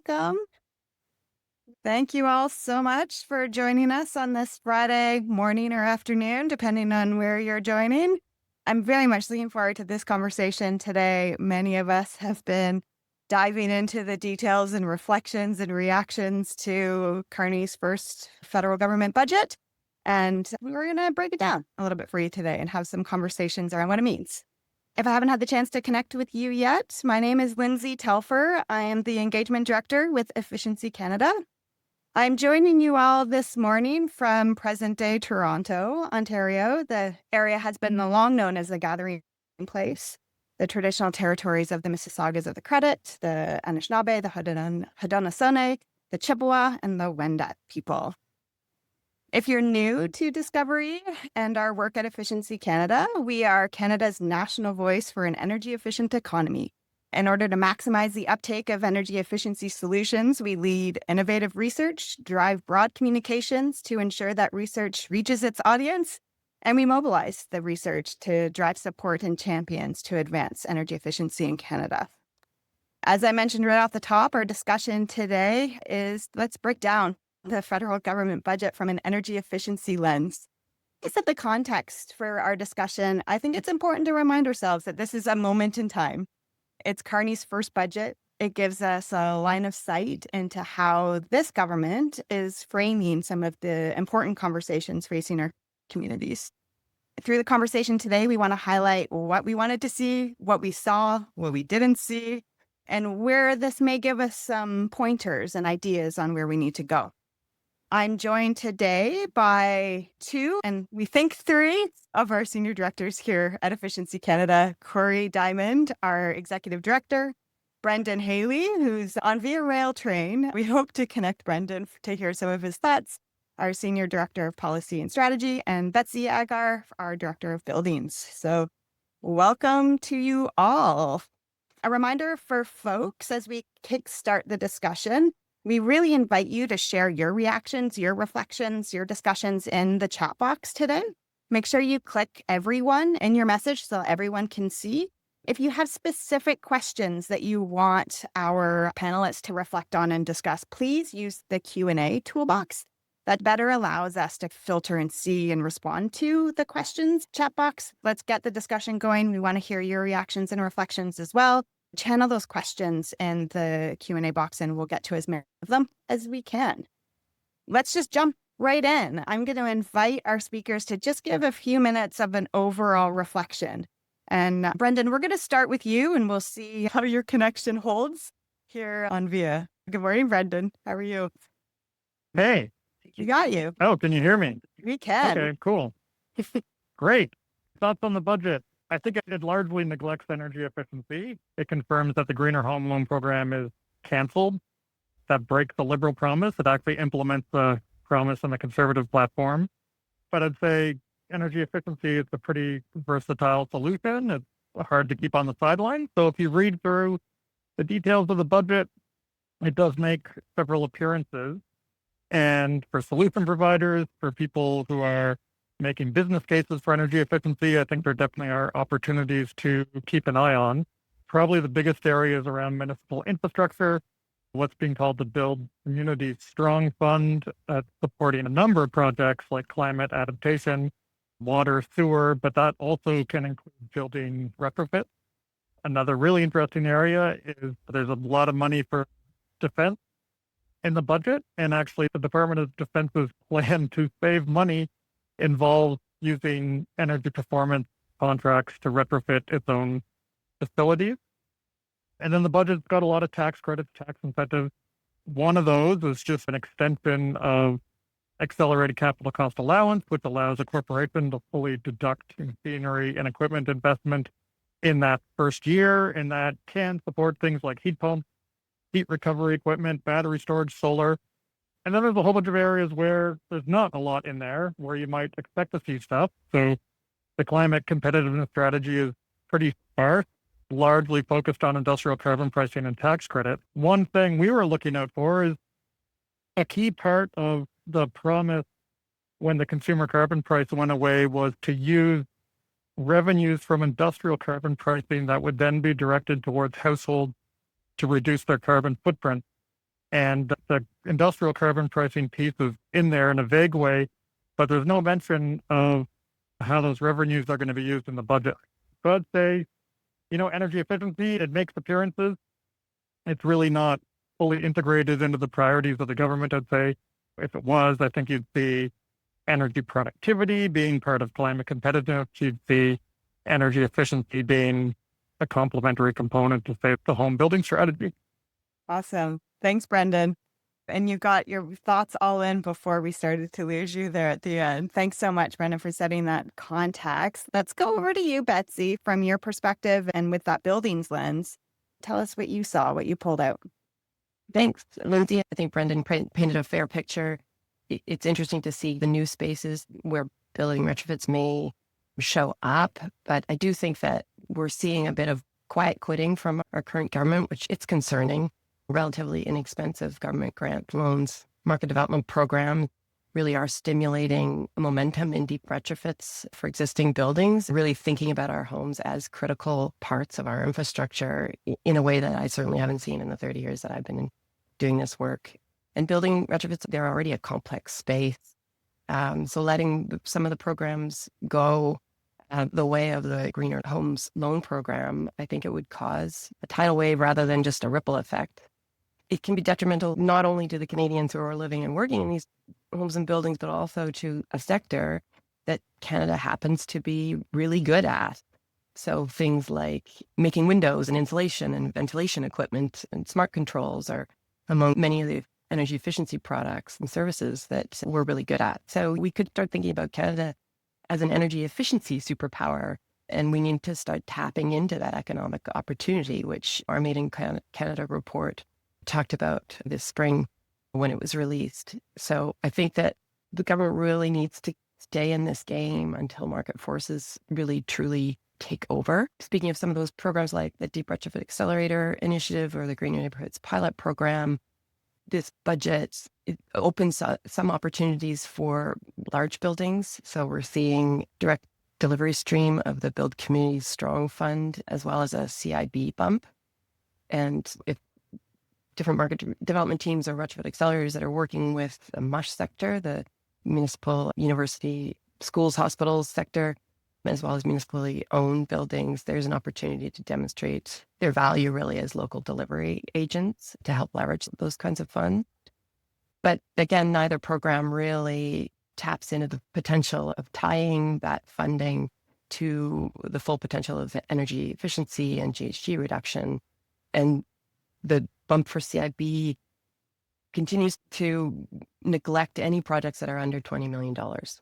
welcome. Thank you all so much for joining us on this Friday morning or afternoon, depending on where you're joining. I'm very much looking forward to this conversation today. Many of us have been diving into the details and reflections and reactions to Carney's first federal government budget. And we're going to break it down a little bit for you today and have some conversations around what it means. If I haven't had the chance to connect with you yet, my name is Lindsay Telfer. I am the Engagement Director with Efficiency Canada. I'm joining you all this morning from present-day Toronto, Ontario. The area has been long known as the gathering place. The traditional territories of the Mississaugas of the Credit, the Anishinaabe, the Haudenosaunee, the Chippewa, and the Wendat people. If you're new to Discovery and our work at Efficiency Canada, we are Canada's national voice for an energy-efficient economy. In order to maximize the uptake of energy efficiency solutions, we lead innovative research, drive broad communications to ensure that research reaches its audience, and we mobilize the research to drive support and champions to advance energy efficiency in Canada. As I mentioned right off the top, our discussion today is let's break down the federal government budget from an energy efficiency lens. To set the context for our discussion, I think it's important to remind ourselves that this is a moment in time. It's Carney's first budget. It gives us a line of sight into how this government is framing some of the important conversations facing our communities. Through the conversation today, we want to highlight what we wanted to see, what we saw, what we didn't see, and where this may give us some pointers and ideas on where we need to go. I'm joined today by two, and we think three, of our senior directors here at Efficiency Canada. Corey Diamond, our executive director, Brendan Haley, who's on Via Rail Train. We hope to connect Brendan to hear some of his thoughts, our senior director of policy and strategy, and Betsy Agar, our director of buildings. So welcome to you all. A reminder for folks as we kickstart the discussion, we really invite you to share your reactions, your reflections, your discussions in the chat box today. Make sure you click everyone in your message so everyone can see. If you have specific questions that you want our panelists to reflect on and discuss, please use the Q&A toolbox. That better allows us to filter and see and respond to the questions chat box. Let's get the discussion going. We want to hear your reactions and reflections as well. Channel those questions in the Q&A box and we'll get to as many of them as we can. Let's just jump right in. I'm going to invite our speakers to just give a few minutes of an overall reflection. And Brendan, we're going to start with you and we'll see how your connection holds here on Via. Good morning, Brendan. How are you? Hey. We got you. Oh, can you hear me? We can. Okay, cool. Great. Thoughts on the budget? I think it largely neglects energy efficiency. It confirms that the Greener Home Loan Program is canceled. That breaks the Liberal promise. It actually implements the promise in the Conservative platform. But I'd say energy efficiency is a pretty versatile solution. It's hard to keep on the sidelines. So if you read through the details of the budget, it does make several appearances. And for solution providers, for people who are making business cases for energy efficiency, I think there definitely are opportunities to keep an eye on. Probably the biggest area is around municipal infrastructure, what's being called the Build Community Strong Fund, supporting a number of projects like climate adaptation, water, sewer, but that also can include building retrofit. Another really interesting area is there's a lot of money for defense in the budget, and actually the Department of Defense's plan to save money involves using energy performance contracts to retrofit its own facilities. And then the budget's got a lot of tax credits, tax incentives. One of those is just an extension of accelerated capital cost allowance, which allows a corporation to fully deduct machinery and equipment investment in that first year, and that can support things like heat pumps, heat recovery equipment, battery storage, solar. And then there's a whole bunch of areas where there's not a lot in there, where you might expect to see stuff. So the climate competitiveness strategy is pretty sparse, largely focused on industrial carbon pricing and tax credit. One thing we were looking out for is a key part of the promise when the consumer carbon price went away was to use revenues from industrial carbon pricing that would then be directed towards households to reduce their carbon footprint. And the industrial carbon pricing piece is in there in a vague way, but there's no mention of how those revenues are going to be used in the budget. So I'd say, energy efficiency, it makes appearances. It's really not fully integrated into the priorities of the government, I'd say. If it was, I think you'd see energy productivity being part of climate competitiveness. You'd see energy efficiency being a complementary component to, say, the home building strategy. Awesome. Thanks, Brendan. And you got your thoughts all in before we started to lose you there at the end. Thanks so much, Brendan, for setting that context. Let's go over to you, Betsy, from your perspective and with that buildings lens. Tell us what you saw, what you pulled out. Thanks, Lindsay. I think Brendan painted a fair picture. It's interesting to see the new spaces where building retrofits may show up, but I do think that we're seeing a bit of quiet quitting from our current government, which it's concerning. Relatively inexpensive government grant loans, market development programs really are stimulating momentum in deep retrofits for existing buildings, really thinking about our homes as critical parts of our infrastructure in a way that I certainly haven't seen in the 30 years that I've been doing this work. And building retrofits, they're already a complex space. So letting some of the programs go the way of the Greener Homes Loan Program, I think it would cause a tidal wave rather than just a ripple effect. It can be detrimental not only to the Canadians who are living and working in these homes and buildings, but also to a sector that Canada happens to be really good at. So things like making windows and insulation and ventilation equipment and smart controls are among many of the energy efficiency products and services that we're really good at. So we could start thinking about Canada as an energy efficiency superpower, and we need to start tapping into that economic opportunity, which our Made in Canada report talked about this spring when it was released. So I think that the government really needs to stay in this game until market forces really truly take over. Speaking of some of those programs like the Deep Retrofit Accelerator Initiative or the Green Neighborhoods Pilot Program, this budget, it opens some opportunities for large buildings. So we're seeing direct delivery stream of the Build Communities Strong Fund, as well as a CIB bump. And if different market development teams or retrofit accelerators that are working with the MUSH sector, the municipal, university, schools, hospitals sector, as well as municipally owned buildings, there's an opportunity to demonstrate their value really as local delivery agents to help leverage those kinds of funds. But again, neither program really taps into the potential of tying that funding to the full potential of energy efficiency and GHG reduction. And the bump for CIB continues to neglect any projects that are under $20 million,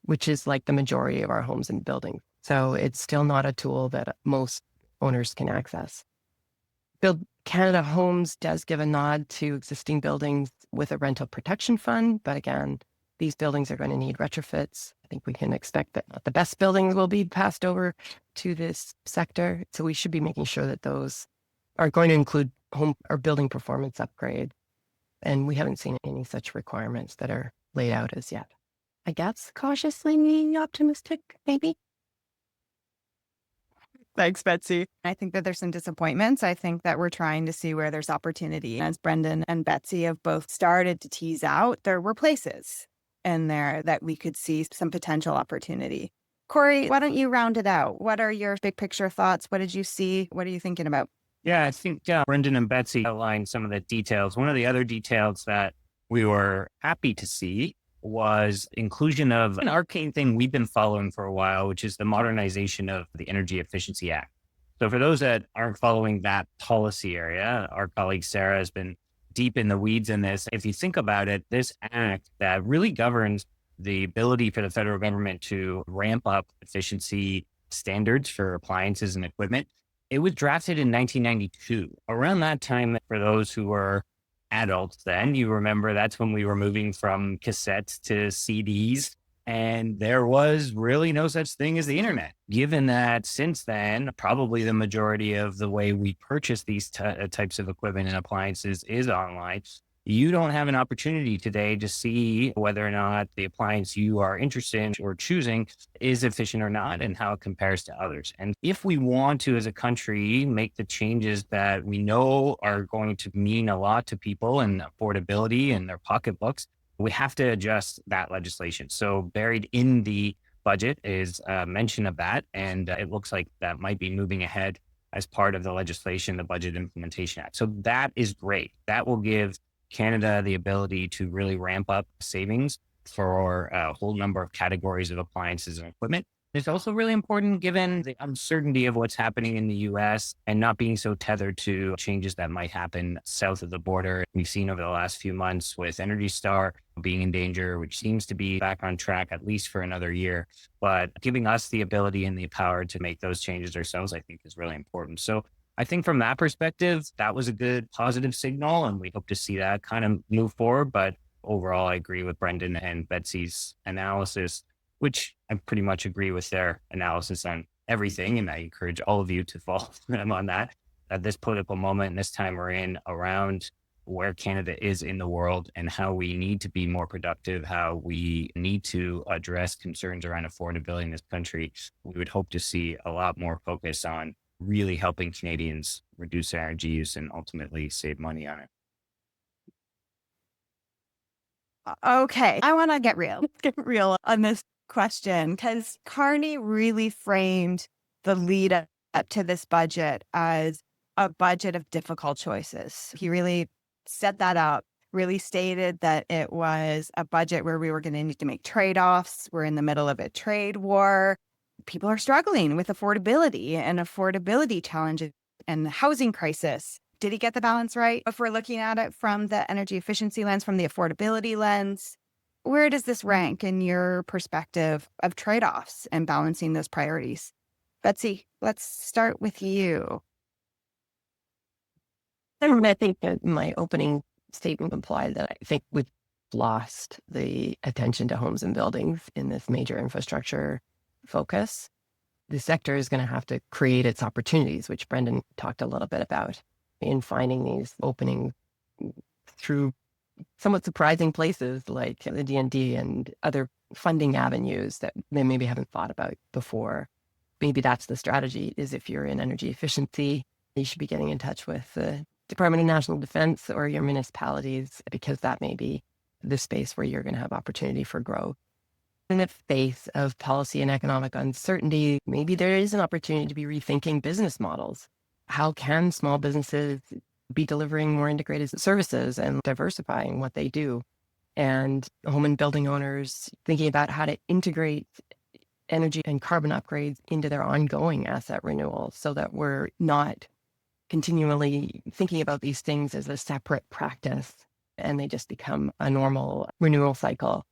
which is like the majority of our homes and buildings. So it's still not a tool that most owners can access. Build Canada Homes does give a nod to existing buildings with a rental protection fund, but again, these buildings are going to need retrofits. I think we can expect that the best buildings will be passed over to this sector. So we should be making sure that those are going to include home or building performance upgrade. And we haven't seen any such requirements that are laid out as yet. I guess cautiously optimistic, maybe. Thanks, Betsy. I think that there's some disappointments. I think that we're trying to see where there's opportunity. As Brendan and Betsy have both started to tease out, there were places in there that we could see some potential opportunity. Corey, why don't you round it out? What are your big picture thoughts? What did you see? What are you thinking about? Yeah, I think Brendan and Betsy outlined some of the details. One of the other details that we were happy to see was inclusion of an arcane thing we've been following for a while, which is the modernization of the Energy Efficiency Act. So for those that aren't following that policy area, our colleague Sarah has been deep in the weeds in this. If you think about it, this act that really governs the ability for the federal government to ramp up efficiency standards for appliances and equipment, it was drafted in 1992. Around that time, for those who were adults then, you remember that's when we were moving from cassettes to CDs, and there was really no such thing as the internet. Given that since then, probably the majority of the way we purchase these types of equipment and appliances is online, you don't have an opportunity today to see whether or not the appliance you are interested in or choosing is efficient or not and how it compares to others. And if we want to, as a country, make the changes that we know are going to mean a lot to people and affordability and their pocketbooks, we have to adjust that legislation. So buried in the budget is a mention of that. And it looks like that might be moving ahead as part of the legislation, the Budget Implementation Act. So that is great. That will give Canada the ability to really ramp up savings for a whole number of categories of appliances and equipment. It's also really important given the uncertainty of what's happening in the US and not being so tethered to changes that might happen south of the border. We've seen over the last few months with Energy Star being in danger, which seems to be back on track at least for another year. But giving us the ability and the power to make those changes ourselves, I think is really important. So I think from that perspective, that was a good positive signal, and we hope to see that kind of move forward. But overall, I agree with Brendan and Betsy's analysis, which I pretty much agree with their analysis on everything. And I encourage all of you to follow them on that. At this political moment, and this time we're in around where Canada is in the world and how we need to be more productive, how we need to address concerns around affordability in this country, we would hope to see a lot more focus on really helping Canadians reduce their energy use and ultimately save money on it. Okay, I want to get real. Let's get real on this question because Carney really framed the lead up to this budget as a budget of difficult choices. He really set that up, really stated that it was a budget where we were going to need to make trade-offs. We're in the middle of a trade war. People are struggling with affordability and affordability challenges and the housing crisis. Did he get the balance right? If we're looking at it from the energy efficiency lens, from the affordability lens, where does this rank in your perspective of trade-offs and balancing those priorities? Betsy, let's start with you. I think that my opening statement implied that I think we've lost the attention to homes and buildings in this major infrastructure focus. The sector is going to have to create its opportunities, which Brendan talked a little bit about, in finding these openings through somewhat surprising places like the D&D and other funding avenues that they maybe haven't thought about before. Maybe that's the strategy, is if you're in energy efficiency, you should be getting in touch with the Department of National Defense or your municipalities, because that may be the space where you're going to have opportunity for growth. In the face of policy and economic uncertainty, maybe there is an opportunity to be rethinking business models. How can small businesses be delivering more integrated services and diversifying what they do? And home and building owners thinking about how to integrate energy and carbon upgrades into their ongoing asset renewal so that we're not continually thinking about these things as a separate practice and they just become a normal renewal cycle.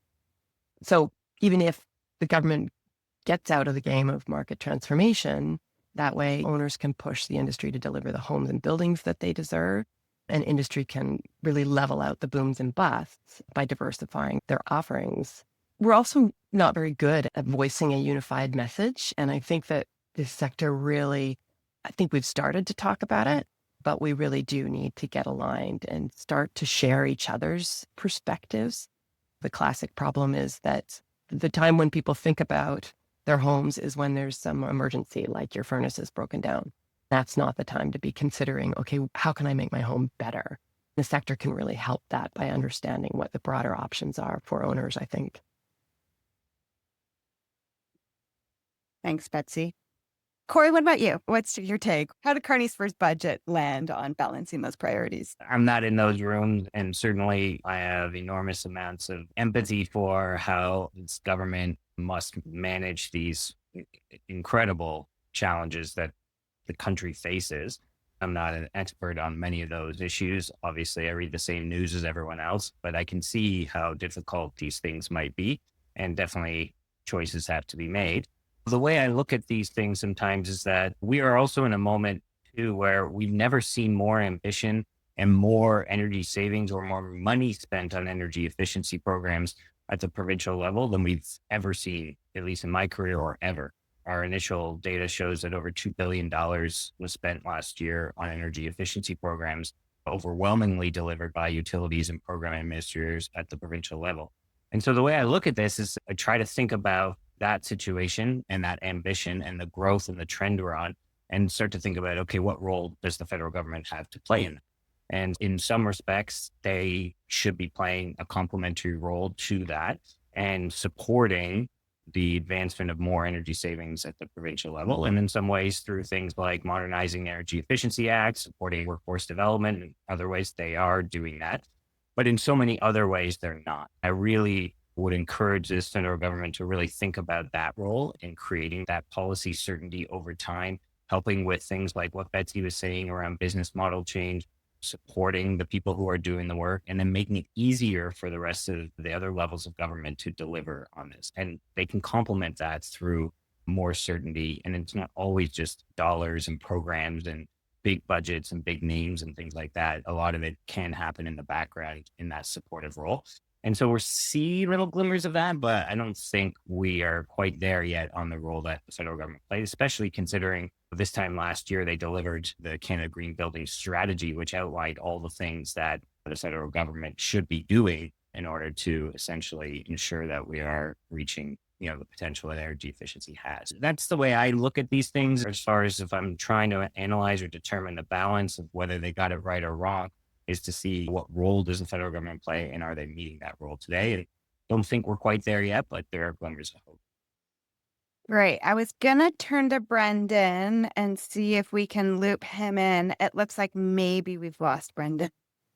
So even if the government gets out of the game of market transformation, that way owners can push the industry to deliver the homes and buildings that they deserve, and industry can really level out the booms and busts by diversifying their offerings. We're also not very good at voicing a unified message. And I think that this sector really, I think we've started to talk about it, but we really do need to get aligned and start to share each other's perspectives. The classic problem is that the time when people think about their homes is when there's some emergency, like your furnace is broken down. That's not the time to be considering, okay, how can I make my home better? The sector can really help that by understanding what the broader options are for owners, I think. Thanks, Betsy. Corey, what about you? What's your take? How did Carney's first budget land on balancing those priorities? I'm not in those rooms, and certainly I have enormous amounts of empathy for how this government must manage these incredible challenges that the country faces. I'm not an expert on many of those issues. Obviously, I read the same news as everyone else, but I can see how difficult these things might be, and definitely choices have to be made. The way I look at these things sometimes is that we are also in a moment too where we've never seen more ambition and more energy savings or more money spent on energy efficiency programs at the provincial level than we've ever seen, at least in my career or ever. Our initial data shows that over $2 billion was spent last year on energy efficiency programs. overwhelmingly delivered by utilities and program administrators at the provincial level. And so the way I look at this is I try to think about that situation and that ambition and the growth and the trend we're on and start to think about, okay, what role does the federal government have to play in that? And in some respects, they should be playing a complementary role to that and supporting the advancement of more energy savings at the provincial level. And in some ways, through things like modernizing the Energy Efficiency Act, supporting workforce development, and other ways, they are doing that. But in so many other ways, they're not. I really would encourage the federal government to really think about that role in creating that policy certainty over time, helping with things like what Betsy was saying around business model change, supporting the people who are doing the work, and then making it easier for the rest of the other levels of government to deliver on this. And they can complement that through more certainty. And it's not always just dollars and programs and big budgets and big names and things like that. A lot of it can happen in the background in that supportive role. And so we're seeing little glimmers of that, but I don't think we are quite there yet on the role that the federal government plays, especially considering this time last year, they delivered the Canada Green Building Strategy, which outlined all the things that the federal government should be doing in order to essentially ensure that we are reaching, the potential that energy efficiency has. That's the way I look at these things as far as if I'm trying to analyze or determine the balance of whether they got it right or wrong, is to see what role does the federal government play and are they meeting that role today? And I don't think we're quite there yet, but there are glimmers of hope. Great. I was going to turn to Brendan and see if we can loop him in. It looks like maybe we've lost Brendan.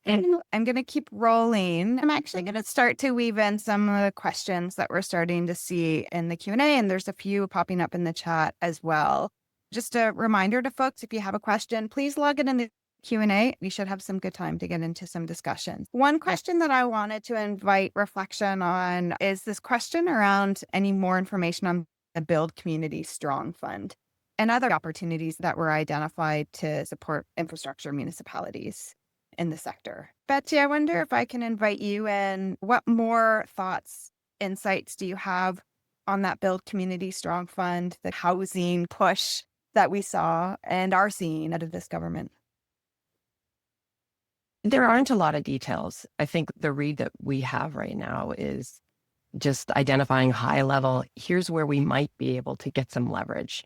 And I'm going to keep rolling. I'm actually going to start to weave in some of the questions that we're starting to see in the Q&A, and there's a few popping up in the chat as well. Just a reminder to folks, if you have a question, please log it in the Q&A. We should have some good time to get into some discussions. One question that I wanted to invite reflection on is this question around any more information on the Build Community Strong Fund and other opportunities that were identified to support infrastructure municipalities in the sector. Betsy, I wonder if I can invite you in. What more thoughts, insights do you have on that Build Community Strong Fund, the housing push that we saw and are seeing out of this government? There aren't a lot of details. I think the read that we have right now is just identifying high level, here's where we might be able to get some leverage.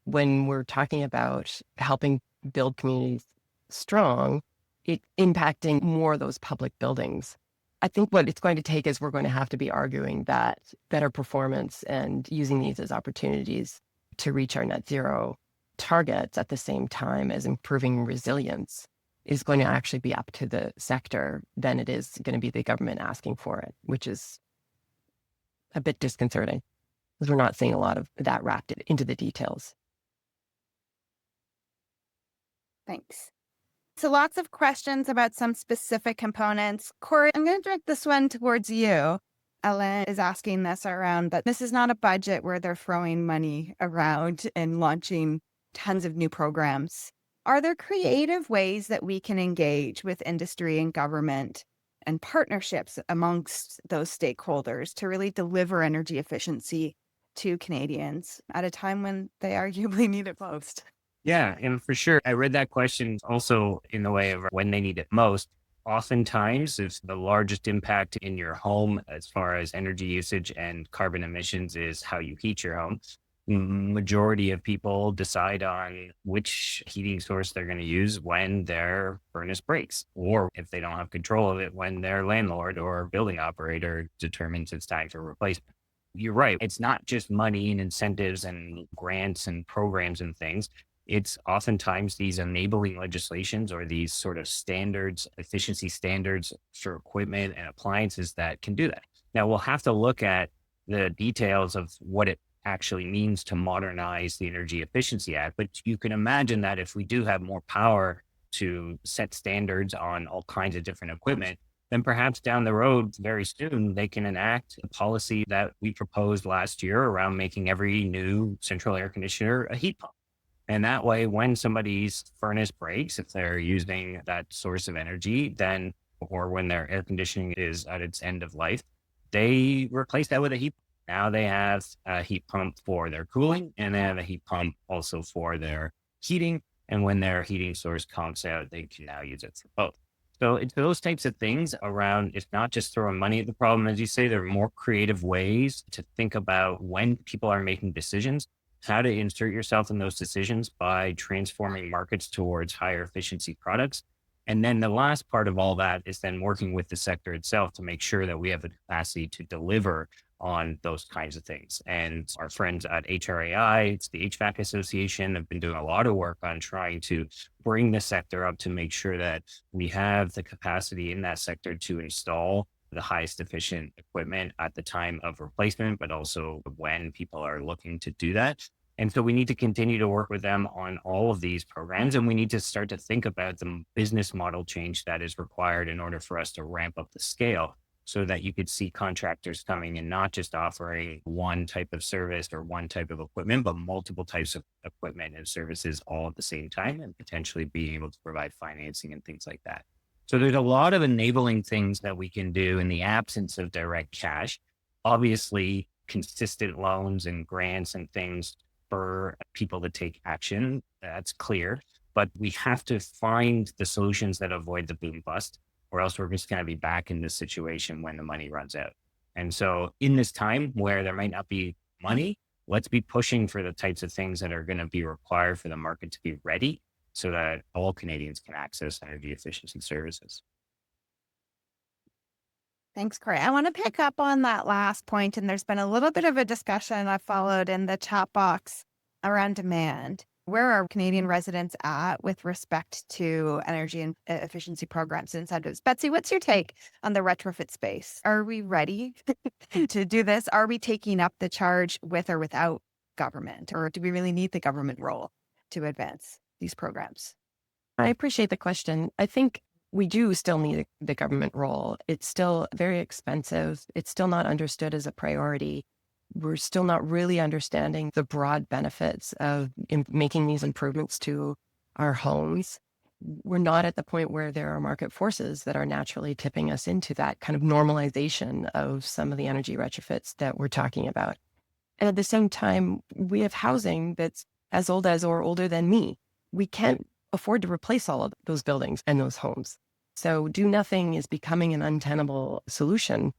When we're talking about helping build communities strong, it impacting more of those public buildings. I think what it's going to take is we're going to have to be arguing that better performance and using these as opportunities to reach our net zero targets at the same time as improving resilience is going to actually be up to the sector than it is going to be the government asking for it, which is a bit disconcerting because we're not seeing a lot of that wrapped into the details. Thanks. So lots of questions about some specific components. Corey, I'm going to direct this one towards you. Ellen is asking this around, but this is not a budget where they're throwing money around and launching tons of new programs. Are there creative ways that we can engage with industry and government and partnerships amongst those stakeholders to really deliver energy efficiency to Canadians at a time when they arguably need it most? Yeah, and for sure. I read that question also in the way of when they need it most. Oftentimes, if the largest impact in your home as far as energy usage and carbon emissions is how you heat your home, majority of people decide on which heating source they're going to use when their furnace breaks, or if they don't have control of it, when their landlord or building operator determines it's time for replacement. You're right. It's not just money and incentives and grants and programs and things. It's oftentimes these enabling legislations or these sort of standards, efficiency standards for equipment and appliances that can do that. Now, we'll have to look at the details of what it actually means to modernize the Energy Efficiency Act. But you can imagine that if we do have more power to set standards on all kinds of different equipment, then perhaps down the road, very soon, they can enact a policy that we proposed last year around making every new central air conditioner a heat pump. And that way, when somebody's furnace breaks, if they're using that source of energy, then, or when their air conditioning is at its end of life, they replace that with a heat pump. Now they have a heat pump for their cooling, and they have a heat pump also for their heating. And when their heating source conks out, they can now use it for both. So it's those types of things around, it's not just throwing money at the problem. As you say, there are more creative ways to think about when people are making decisions, how to insert yourself in those decisions by transforming markets towards higher efficiency products. And then the last part of all that is then working with the sector itself to make sure that we have the capacity to deliver on those kinds of things. And our friends at HRAI, it's the HVAC Association, have been doing a lot of work on trying to bring the sector up to make sure that we have the capacity in that sector to install the highest efficient equipment at the time of replacement, but also when people are looking to do that. And so we need to continue to work with them on all of these programs. And we need to start to think about the business model change that is required in order for us to ramp up the scale so that you could see contractors coming and not just offering one type of service or one type of equipment, but multiple types of equipment and services all at the same time and potentially being able to provide financing and things like that. So there's a lot of enabling things that we can do in the absence of direct cash. Obviously, consistent loans and grants and things for people to take action, that's clear. But we have to find the solutions that avoid the boom bust, or else we're just going to be back in this situation when the money runs out. And so in this time where there might not be money, let's be pushing for the types of things that are going to be required for the market to be ready so that all Canadians can access energy efficiency services. Thanks, Corey. I want to pick up on that last point, and there's been a little bit of a discussion I followed in the chat box around demand. Where are Canadian residents at with respect to energy and efficiency programs and incentives? Betsy, what's your take on the retrofit space? Are we ready to do this? Are we taking up the charge with or without government? Or do we really need the government role to advance these programs? I appreciate the question. I think we do still need the government role. It's still very expensive. It's still not understood as a priority. We're still not really understanding the broad benefits of making these improvements to our homes. We're not at the point where there are market forces that are naturally tipping us into that kind of normalization of some of the energy retrofits that we're talking about. And at the same time, we have housing that's as old as or older than me. We can't afford to replace all of those buildings and those homes. So do nothing is becoming an untenable solution.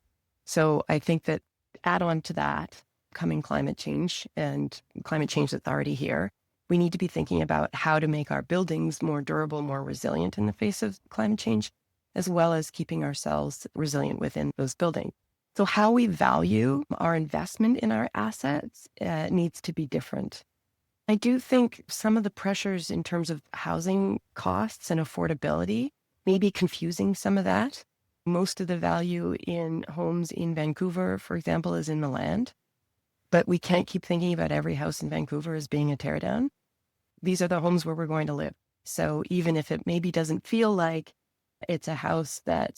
So I think that add on to that coming climate change and climate change that's already here, we need to be thinking about how to make our buildings more durable, more resilient in the face of climate change, as well as keeping ourselves resilient within those buildings. So how we value our investment in our assets needs to be different. I do think some of the pressures in terms of housing costs and affordability may be confusing some of that. Most of the value in homes in Vancouver, for example, is in the land. But we can't keep thinking about every house in Vancouver as being a teardown. These are the homes where we're going to live. So even if it maybe doesn't feel like it's a house that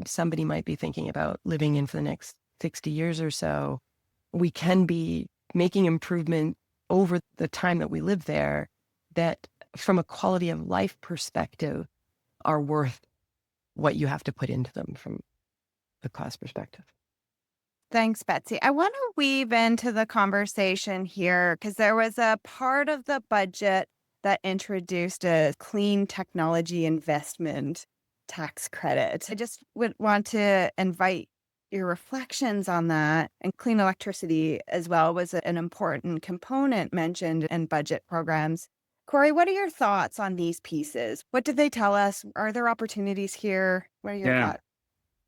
somebody might be thinking about living in for the next 60 years or so, we can be making improvement over the time that we live there that from a quality of life perspective are worth what you have to put into them from the cost perspective. Thanks, Betsy. I want to weave into the conversation here because there was a part of the budget that introduced a clean technology investment tax credit. I just would want to invite your reflections on that. And clean electricity as well was an important component mentioned in budget programs. Corey, what are your thoughts on these pieces? What did they tell us? Are there opportunities here? What are your thoughts?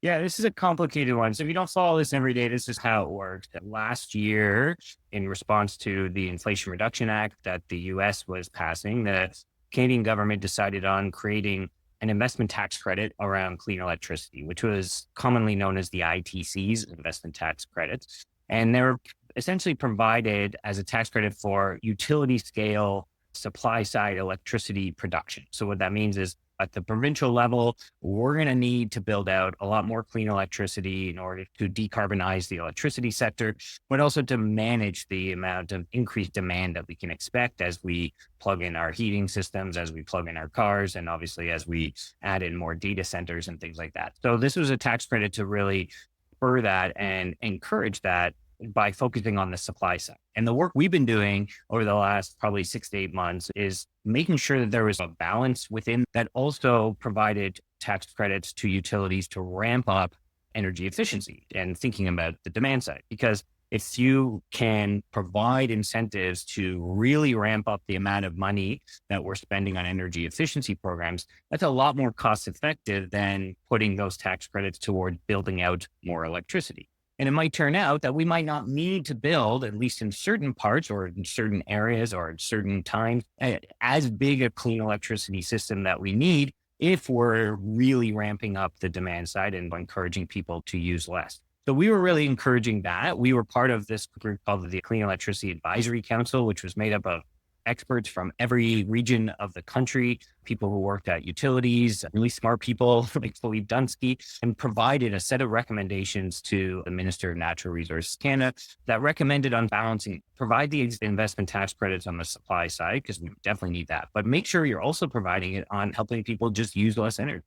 Yeah, this is a complicated one. So if you don't follow this every day, this is how it works. Last year, in response to the Inflation Reduction Act that the US was passing, the Canadian government decided on creating an investment tax credit around clean electricity, which was commonly known as the ITC's, investment tax credits. And they were essentially provided as a tax credit for utility scale supply side electricity production. So what that means is at the provincial level, we're going to need to build out a lot more clean electricity in order to decarbonize the electricity sector, but also to manage the amount of increased demand that we can expect as we plug in our heating systems, as we plug in our cars, and obviously as we add in more data centers and things like that. So this was a tax credit to really spur that and encourage that by focusing on the supply side. And the work we've been doing over the last probably 6 to 8 months is making sure that there was a balance within that also provided tax credits to utilities to ramp up energy efficiency and thinking about the demand side. Because if you can provide incentives to really ramp up the amount of money that we're spending on energy efficiency programs, that's a lot more cost effective than putting those tax credits toward building out more electricity. And it might turn out that we might not need to build, at least in certain parts or in certain areas or at certain times, as big a clean electricity system that we need if we're really ramping up the demand side and encouraging people to use less. So we were really encouraging that. We were part of this group called the Clean Electricity Advisory Council, which was made up of experts from every region of the country, people who worked at utilities, really smart people like Philippe Dunsky, and provided a set of recommendations to the Minister of Natural Resources Canada that recommended on balancing, provide the investment tax credits on the supply side, because we definitely need that, but make sure you're also providing it on helping people just use less energy.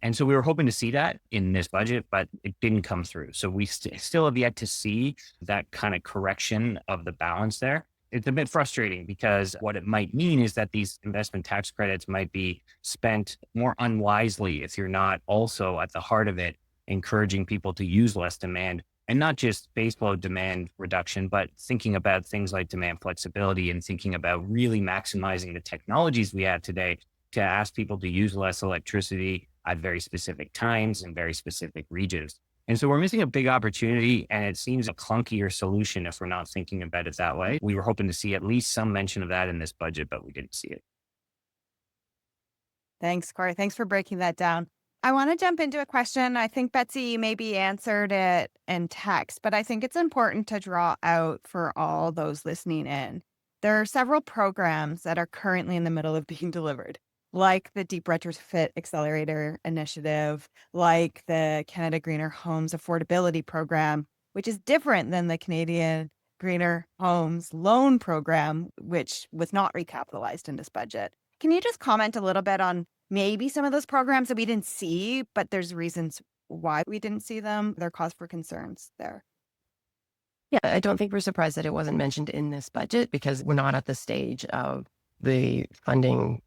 And so we were hoping to see that in this budget, but it didn't come through. So we still have yet to see that kind of correction of the balance there. It's a bit frustrating because what it might mean is that these investment tax credits might be spent more unwisely if you're not also at the heart of it, encouraging people to use less demand and not just baseload demand reduction, but thinking about things like demand flexibility and thinking about really maximizing the technologies we have today to ask people to use less electricity at very specific times and very specific regions. And so we're missing a big opportunity, and it seems a clunkier solution if we're not thinking about it that way. We were hoping to see at least some mention of that in this budget, but we didn't see it. Thanks, Corey. Thanks for breaking that down. I want to jump into a question. I think, Betsy, you maybe answered it in text, but I think it's important to draw out for all those listening in. There are several programs that are currently in the middle of being delivered, like the Deep Retrofit Accelerator Initiative, like the Canada Greener Homes Affordability Program, which is different than the Canadian Greener Homes Loan Program, which was not recapitalized in this budget. Can you just comment a little bit on maybe some of those programs that we didn't see, but there's reasons why we didn't see them? They're cause for concerns there. Yeah, I don't think we're surprised that it wasn't mentioned in this budget because we're not at the stage of the funding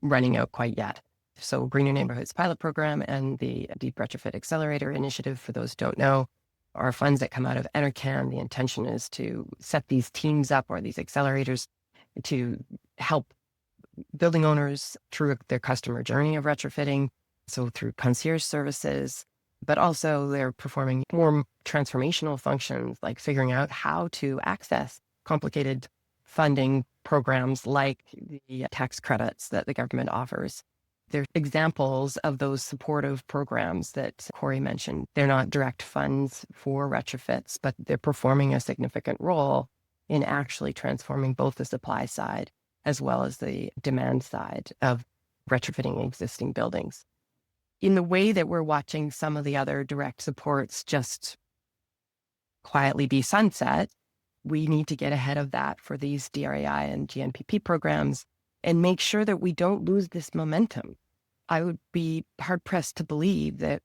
running out quite yet. So Greener Neighborhoods Pilot Program and the Deep Retrofit Accelerator Initiative, for those who don't know, are funds that come out of NRCan. The intention is to set these teams up or these accelerators to help building owners through their customer journey of retrofitting. So through concierge services, but also they're performing more transformational functions like figuring out how to access complicated funding programs like the tax credits that the government offers. They're examples of those supportive programs that Corey mentioned. They're not direct funds for retrofits, but they're performing a significant role in actually transforming both the supply side as well as the demand side of retrofitting existing buildings. In the way that we're watching some of the other direct supports just quietly be sunset, we need to get ahead of that for these DRAI and GNPP programs and make sure that we don't lose this momentum. I would be hard-pressed to believe that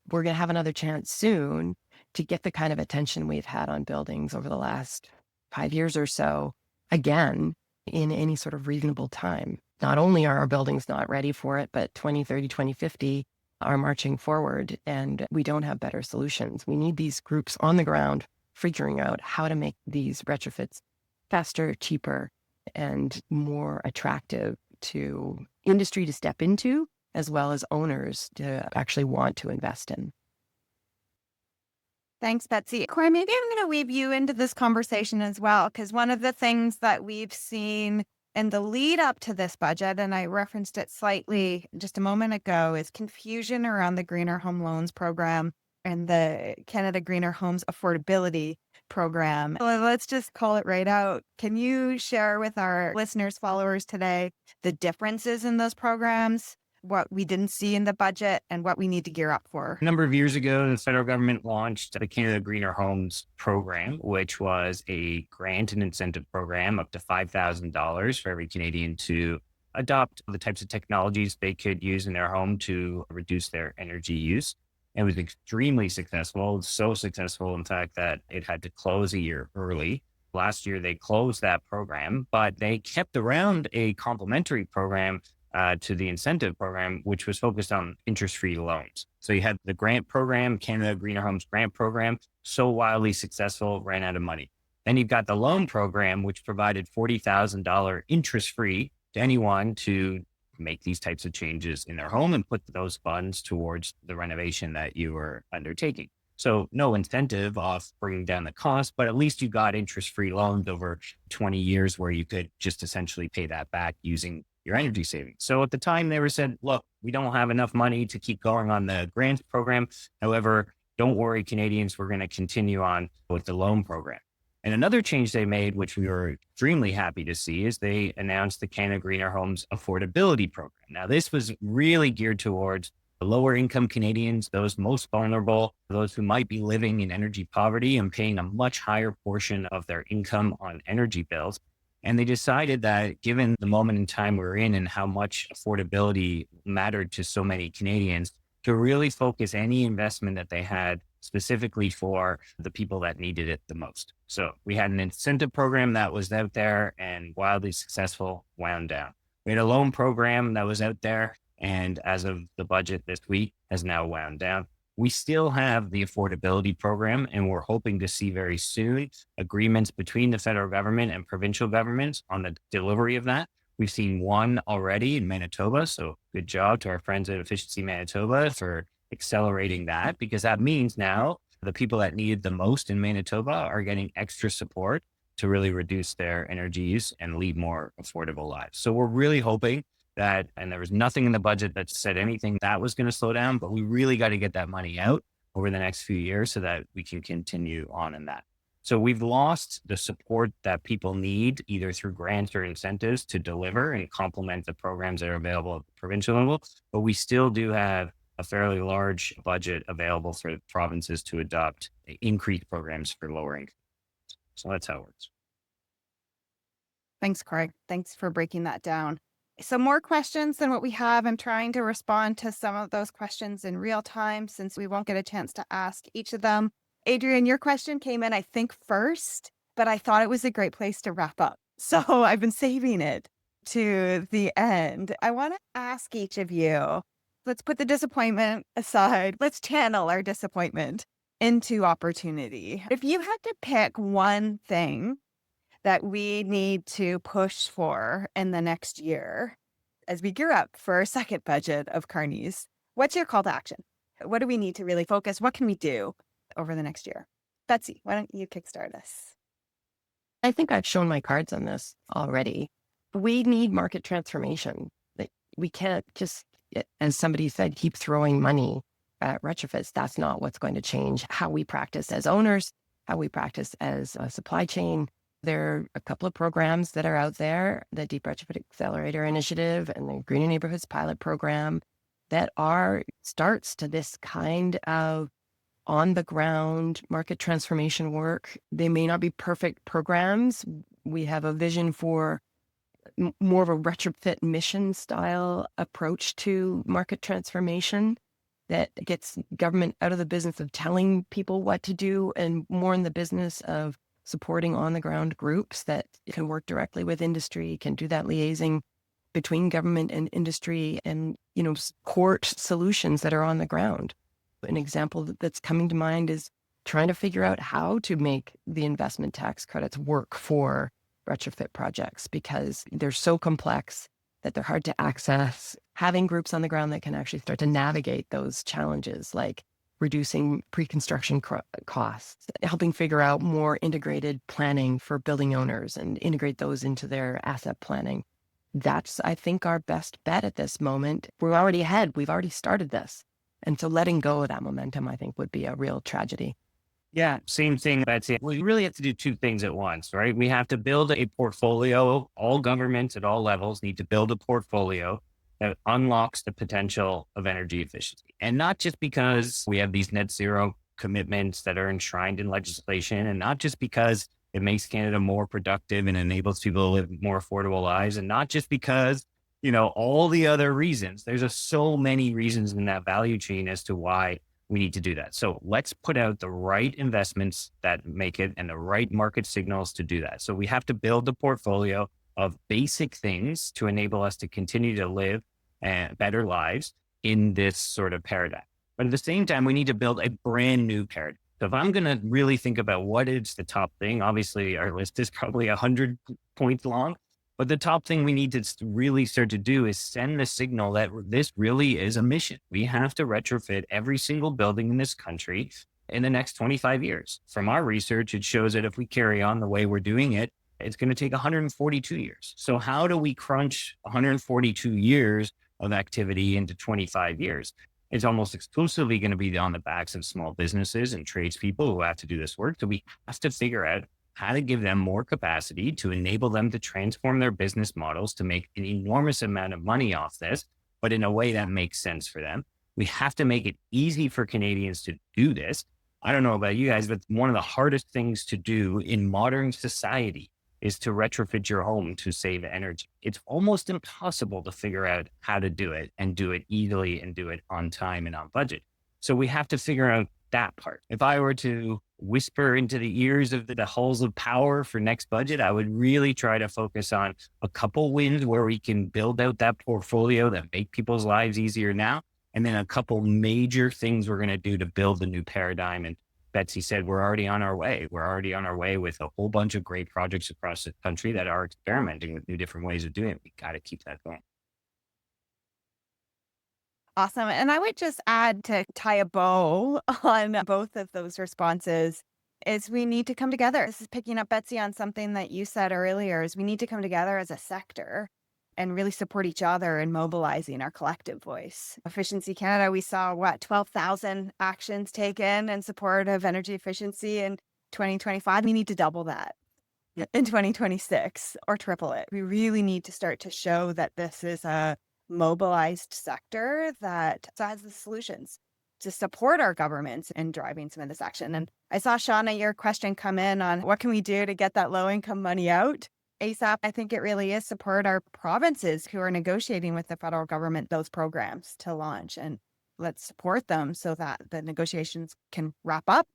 we're going to have another chance soon to get the kind of attention we've had on buildings over the last 5 years or so again in any sort of reasonable time. Not only are our buildings not ready for it, but 2030, 2050 are marching forward and we don't have better solutions. We need these groups on the ground figuring out how to make these retrofits faster, cheaper, and more attractive to industry to step into, as well as owners to actually want to invest in. Thanks, Betsy. Corey, maybe I'm going to weave you into this conversation as well, because one of the things that we've seen in the lead up to this budget, and I referenced it slightly just a moment ago, is confusion around the Greener Home Loans Program and the Canada Greener Homes Affordability Program. Let's just call it right out. Can you share with our listeners, followers today, the differences in those programs, what we didn't see in the budget, and what we need to gear up for? A number of years ago, the federal government launched the Canada Greener Homes Program, which was a grant and incentive program up to $5,000 for every Canadian to adopt the types of technologies they could use in their home to reduce their energy use. It was extremely successful, so successful, in fact, that it had to close a year early. Last year, they closed that program, but they kept around a complementary program to the incentive program, which was focused on interest-free loans. So you had the grant program, Canada Greener Homes Grant Program, so wildly successful, ran out of money. Then you've got the loan program, which provided $40,000 interest-free to anyone to make these types of changes in their home and put those funds towards the renovation that you were undertaking. So no incentive off bringing down the cost, but at least you got interest-free loans over 20 years where you could just essentially pay that back using your energy savings. So at the time they were said, look, we don't have enough money to keep going on the grants program. However, don't worry, Canadians, we're going to continue on with the loan program. And another change they made, which we were extremely happy to see, is they announced the Canada Greener Homes Affordability Program. Now, this was really geared towards the lower income Canadians, those most vulnerable, those who might be living in energy poverty and paying a much higher portion of their income on energy bills. And they decided that given the moment in time we're in and how much affordability mattered to so many Canadians, to really focus any investment that they had specifically for the people that needed it the most. So we had an incentive program that was out there and wildly successful, wound down. We had a loan program that was out there and as of the budget this week has now wound down. We still have the affordability program, and we're hoping to see very soon agreements between the federal government and provincial governments on the delivery of that. We've seen one already in Manitoba, so good job to our friends at Efficiency Manitoba for accelerating that, because that means now the people that need it the most in Manitoba are getting extra support to really reduce their energy use and lead more affordable lives. So we're really hoping that, and there was nothing in the budget that said anything that was going to slow down, but we really got to get that money out over the next few years so that we can continue on in that. So we've lost the support that people need either through grants or incentives to deliver and complement the programs that are available at the provincial level, but we still do have a fairly large budget available for provinces to adopt increased programs for lower income. So that's how it works. Thanks, Craig. Thanks for breaking that down. So more questions than what we have. I'm trying to respond to some of those questions in real time since we won't get a chance to ask each of them. Adrian, your question came in, I think, first, but I thought it was a great place to wrap up. So I've been saving it to the end. I want to ask each of you, let's put the disappointment aside. Let's channel our disappointment into opportunity. If you had to pick one thing that we need to push for in the next year as we gear up for a second budget of Carney's, what's your call to action? What do we need to really focus? What can we do over the next year? Betsy, why don't you kickstart us? I think I've shown my cards on this already. We need market transformation. We can't just, as somebody said, keep throwing money at retrofits. That's not what's going to change how we practice as owners, how we practice as a supply chain. There are a couple of programs that are out there, the Deep Retrofit Accelerator Initiative and the Greener Neighborhoods Pilot Program, that are starts to this kind of on-the-ground market transformation work. They may not be perfect programs. We have a vision for more of a retrofit mission style approach to market transformation that gets government out of the business of telling people what to do and more in the business of supporting on-the-ground groups that can work directly with industry, can do that liaising between government and industry and, court solutions that are on the ground. An example that's coming to mind is trying to figure out how to make the investment tax credits work for retrofit projects because they're so complex that they're hard to access. Having groups on the ground that can actually start to navigate those challenges, like reducing pre-construction costs, helping figure out more integrated planning for building owners and integrate those into their asset planning. That's, I think, our best bet at this moment. We're already ahead. We've already started this. And so letting go of that momentum, I think, would be a real tragedy. Yeah, same thing, Betsy. We really have to do two things at once, right? We have to build a portfolio. All governments at all levels need to build a portfolio that unlocks the potential of energy efficiency. And not just because we have these net zero commitments that are enshrined in legislation, and not just because it makes Canada more productive and enables people to live more affordable lives, and not just because, all the other reasons. There's so many reasons in that value chain as to why we need to do that. So let's put out the right investments that make it and the right market signals to do that. So we have to build a portfolio of basic things to enable us to continue to live better lives in this sort of paradigm. But at the same time, we need to build a brand new paradigm. So if I'm going to really think about what is the top thing, obviously our list is probably 100 points long, but the top thing we need to really start to do is send the signal that this really is a mission. We have to retrofit every single building in this country in the next 25 years. From our research, it shows that if we carry on the way we're doing it, it's going to take 142 years. So how do we crunch 142 years of activity into 25 years? It's almost exclusively going to be on the backs of small businesses and tradespeople who have to do this work. So we have to figure out how to give them more capacity to enable them to transform their business models to make an enormous amount of money off this, but in a way that makes sense for them. We have to make it easy for Canadians to do this. I don't know about you guys, but one of the hardest things to do in modern society is to retrofit your home to save energy. It's almost impossible to figure out how to do it and do it easily and do it on time and on budget. So we have to figure out that part. If I were to whisper into the ears of the halls of power for next budget, I would really try to focus on a couple wins where we can build out that portfolio that make people's lives easier now. And then a couple major things we're going to do to build the new paradigm. And Betsy said, we're already on our way. We're already on our way with a whole bunch of great projects across the country that are experimenting with new different ways of doing it. We got to keep that going. Awesome. And I would just add, to tie a bow on both of those responses, is we need to come together. This is picking up, Betsy, on something that you said earlier, is we need to come together as a sector and really support each other in mobilizing our collective voice. Efficiency Canada, we saw 12,000 actions taken in support of energy efficiency in 2025. We need to double that in 2026 or triple it. We really need to start to show that this is a mobilized sector that has the solutions to support our governments in driving some of this action. And I saw, Shauna, your question come in on what can we do to get that low income money out ASAP. I think it really is support our provinces who are negotiating with the federal government those programs to launch, and let's support them so that the negotiations can wrap up,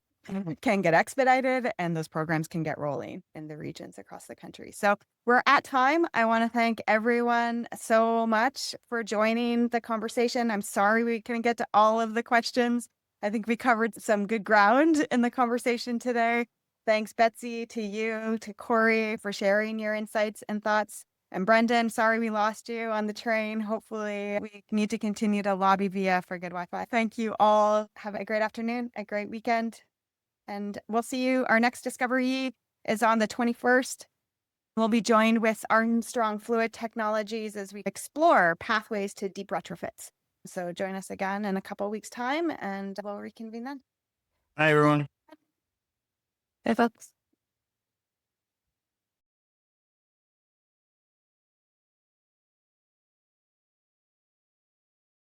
can get expedited, and those programs can get rolling in the regions across the country. So we're at time. I want to thank everyone so much for joining the conversation. I'm sorry we couldn't get to all of the questions. I think we covered some good ground in the conversation today. Thanks, Betsy, to you, to Corey, for sharing your insights and thoughts. And Brendan, sorry we lost you on the train. Hopefully we need to continue to lobby via for good Wi-Fi. Thank you all. Have a great afternoon, a great weekend. And we'll see you. Our next Discovery is on the 21st. We'll be joined with Armstrong Fluid Technologies as we explore pathways to deep retrofits. So join us again in a couple of weeks' time, and we'll reconvene then. Hi, everyone. Hey, folks.